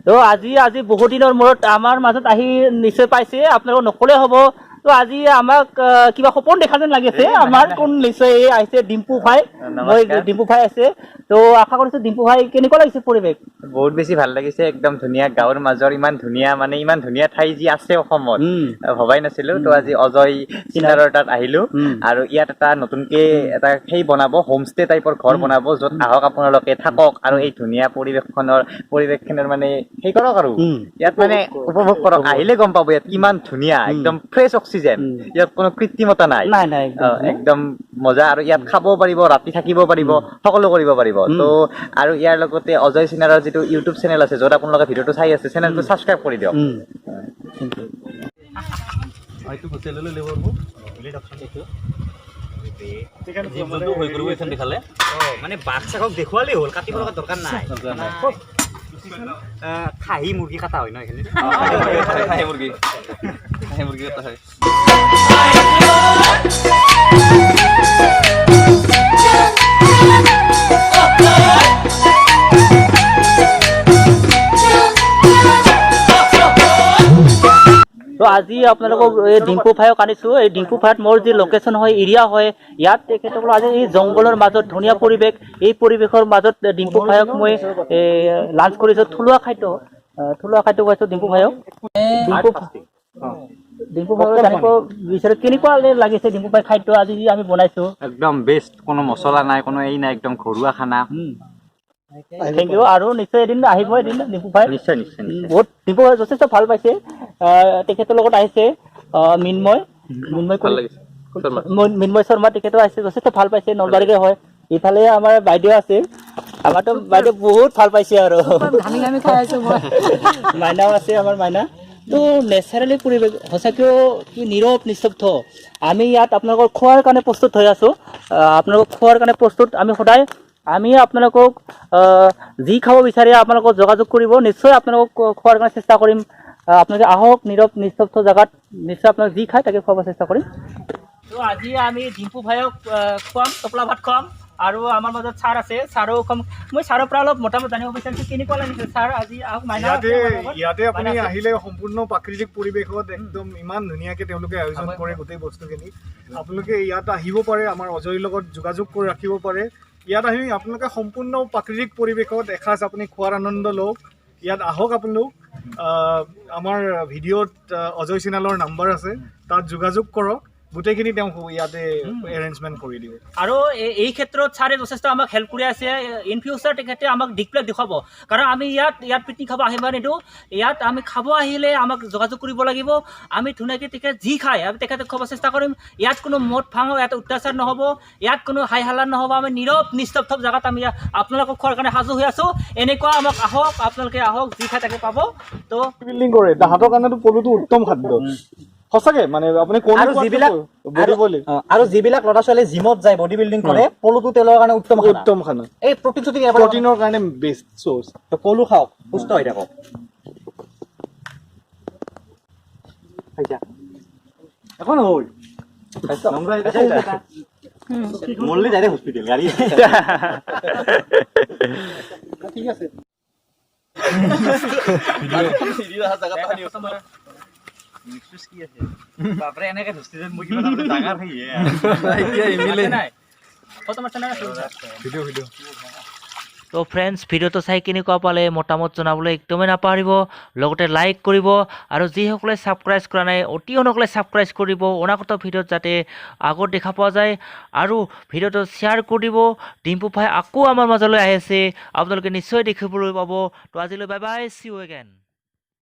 তো আজি আজি বহুত দিনৰ মূৰত আমাৰ মাজত আহি নিশ্চয় পাইছে, আপোনালোকক নকলে হ'ব। তো আজি আমাক কিবা সপোন দেখা যেন লাগিছে। আমাৰ কোন নিশ্চয় আহিছে ডিম্পু ভাই, মই ডিম্পু ভাই আছে। তো আশা কৰিছো ডিম্পু ভাই কেনেকুৱা লাগিছে পৰিৱেশ? বহুত বেছি ভাল লাগিছে, একদম ধুনীয়া গাঁৱৰ মাজৰ ইমান ধুনীয়া মানে ইমান ধুনীয়া ঠাই যি আছে অসমত ভবাই নাছিলো। তো আজি অজয় চিনাৰৰ তাত আহিলো আৰু ইয়াত এটা নতুনকে এটা সেই বনাব, হোমষ্টে টাইপৰ ঘৰ বনাব, য'ত আহক আপোনালোকে থাকক আৰু এই ধুনীয়া পৰিৱেশখনৰ মানে সেই কৰক আৰু ইয়াত মানে উপভোগ কৰক। আহিলে গম পাব ইয়াত কিমান ধুনীয়া, একদম ফ্ৰেছ অক্সিজেন, ইয়াত কোনো কৃত্ৰিমতা নাই, একদম মজা। আৰু ইয়াত খাব পাৰিব, ৰাতি থাকিব পাৰিব, সকলো কৰিব পাৰিব। তো আৰু ইয়াৰ লগতে অজয় চিনাৰৰ যিটো ইউটিউব চেনেল আছে, য'ত আপোনালোকে ভিডিঅ'টো চাই আছে, চেনেলটো ছাবস্ক্ৰাইব কৰি দিয়ক। মানে বাঘ চাঘক দেখুৱালেই হ'ল, কাটিব লগা দৰকাৰ নাই। খাহী মুৰ্গী কটা হয় ন এইখিনি? খাহী মুৰ্গী কটা হয়। তো আজি আপোনালোকক এই ডিম্পু ভাইক আনিছো। এই ডিম্পু ভাইত মোৰ যি লোকেশ্যন হয়, এৰিয়া হয়, ইয়াত তেখেতসকল আজি এই জংঘলৰ মাজত ধুনীয়া পৰিৱেশ, এই পৰিৱেশৰ মাজত ডিম্পু ভাইক মই লাঞ্চ কৰিছো। থলুৱা খাদ্য খুৱাইছো ডিম্পু ভাইক। ডিম্পু ভাই জানিব বিচাৰো কেনেকুৱা লাগিছে ডিম্পু ভাই খাদ্য আজি যি আমি বনাইছো? একদম বেষ্ট, কোনো মছলা নাই, কোনো এই নাই, একদম ঘৰুৱা খানা। Thank you. আৰু নিশ্চয় এদিন আহিব, এদিন ডিম্পু ভাই নিশ্চয়। বহুত ডিম্পু ভাই যথেষ্ট ভাল পাইছে। তেখেতৰ লগত আহিছে মিন্ময় শৰ্মা, তেখেতো আহিছে, যথেষ্ট ভাল পাইছে। নলবাৰীৰে হয়। ইফালে আমাৰ বাইদেউ আছে, আমাৰতো বাইদেউ বহুত ভাল পাইছে আৰু মাইনাও আছে, আমাৰ মাইনা। তো নেচাৰেলি পৰিৱেশ সঁচাকৈও কি নীৰৱ নিস্তব্ধ। আমি ইয়াত আপোনালোকৰ খোৱাৰ কাৰণে প্ৰস্তুত হৈ আছো। আপোনালোকক খোৱাৰ কাৰণে প্ৰস্তুত আমি সদায়। আমি আপোনালোকক যি খাব বিচাৰে আপোনালোকক যোগাযোগ কৰিব, নিশ্চয় আপোনালোকক খোৱাৰ কাৰণে চেষ্টা কৰিম। আপোনালোকে আহক নীৰৱ নিস্তব্ধ জেগাত, নিশ্চয় আপোনালোকে যি খায় তাকে খুৱাব চেষ্টা কৰিম। তো আজি আমি ডিম্পু ভাইক খুৱাম, টোপোলা ভাত খুৱাম। আৰু আমাৰ মাজত ছাৰ আছে, ছাৰো খুৱাম। মই ছাৰৰ পৰা অলপ মতামত জানিব বিচাৰিছো, কেনেকুৱা লাগিছে ছাৰ আজি? ইয়াতে আপুনি আহিলে সম্পূৰ্ণ প্ৰাকৃতিক পৰিৱেশত একদম ইমান ধুনীয়াকে তেওঁলোকে আয়োজন কৰে গোটেই বস্তুখিনি। আপোনালোকে ইয়াত আহিব পাৰে, আমাৰ অজয়ৰ লগত যোগাযোগ কৰি ৰাখিব পাৰে। ইয়াত আহি আপোনালোকে সম্পূৰ্ণ প্ৰাকৃতিক পৰিৱেশত এসাঁজ আপুনি খোৱাৰ আনন্দ লওক। ইয়াত আহক আপোনালোক। আমাৰ ভিডিঅ'ত অজয় চিনালৰ নাম্বাৰ আছে, তাত যোগাযোগ কৰক। গোটেইখিনি তেওঁ ইয়াতে এৰেঞ্জমেণ্ট কৰি দিব। আৰু এই ক্ষেত্ৰত ছাৰে যথেষ্ট আমাক হেল্প কৰি আছে। ইন ফিউচাৰ তেখেতে আমাক দিশবিলাক দেখুৱাব। কাৰণ আমি ইয়াত পিকনিক খাব আহিব নিদিওঁ। ইয়াত আমি খাব আহিলে আমাক যোগাযোগ কৰিব লাগিব। আমি ধুনীয়াকৈ তেখেত যি খায় আমি তেখেতক খুৱাব চেষ্টা কৰিম। ইয়াত কোনো মদ ভাঙ, ইয়াত অত্যাচাৰ নহ'ব, ইয়াত কোনো হাই হাল্লা নহ'ব। আমি নীৰৱ নিস্তব্ধ জেগাত আমি আপোনালোকক খোৱাৰ কাৰণে সাজু হৈ আছোঁ। এনেকুৱা আমাক আহক, আপোনালোকে আহক, যি খায় তাকে পাব। তো বিল্ডিং কৰে তাহাঁতৰ কাৰণেতো পলুটো উত্তম খাদ্য সঁচাকে। মানে আপুনি আৰু যিবিলাক ল'ৰা ছোৱালী জিমত যায়, বডি বিল্ডিং কৰে, পলুটো তেওঁলোকৰ কাৰণে উত্তম খানা। এই প্ৰটিনৰ কাৰণে বেষ্ট চ'ৰ্চ। পলু খাওক, সুস্থ হৈ থাকক। এখন হ'ল মল্লি যায় হস্পিটেল গাড়ী। ঠিক আছে। তো ফ্ৰেণ্ডছ, ভিডিঅ'টো চাই কেনেকুৱা পালে মতামত জনাবলৈ একদমেই নাপাহৰিব। লগতে লাইক কৰিব আৰু যিসকলে ছাবস্ক্ৰাইব কৰা নাই অতি সোনকালে ছাবস্ক্ৰাইব কৰিব, অনাগত ভিডিঅ'ত যাতে আগত দেখা পোৱা যায়। আৰু ভিডিঅ'টো শ্বেয়াৰ কৰি দিব। ডিম্পু ভাই আকৌ আমাৰ মাজলৈ আহি আছে, আপোনালোকে নিশ্চয় দেখিবলৈ পাব। তো আজিলৈ bye bye, see you again.